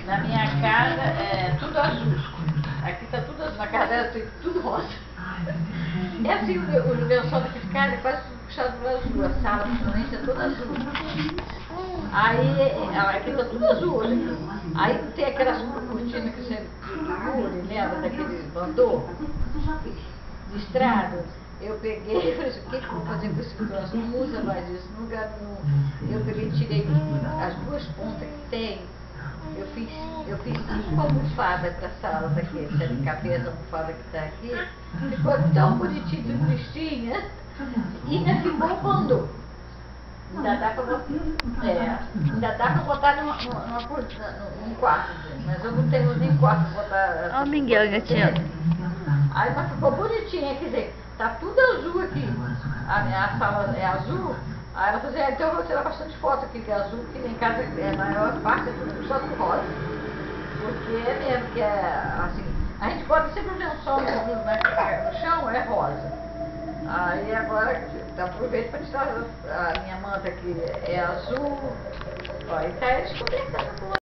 na minha casa é tudo azul. Aqui tá tudo azul, na casa dela tem tudo rosa. É assim, o lençol daqui de casa é quase tudo puxado pro azul, a sala principalmente é toda azul. Aí aqui tá tudo azul hoje. Aí tem aquelas cortinas que você do lembra daquele bandô? Listrado. Eu peguei e falei assim, o que eu vou fazer com esse troço? Não usa mais isso, no lugar não. Eu peguei e tirei as duas pontas que tem. Eu fiz 5 almofadas para a sala daqui, essa cabeça almofada que está aqui. Ficou tão bonitinho, tudo listinha. E ainda ficou um bandô. Ainda dá para botar num quarto, mas eu não tenho nem quarto para botar. Ó o Miguel, gatinho. Aí mas ficou bonitinha, quer dizer, tá tudo azul aqui. A sala é azul. Aí ela falou assim, então eu vou tirar bastante foto aqui, que é azul, que em casa é a maior parte, é tudo só do rosa. Porque é mesmo que é assim, a gente bota sempre o lençol no chão, é rosa. Aí agora aproveito para tirar a minha manta que é azul. Ó, e tá descoberta.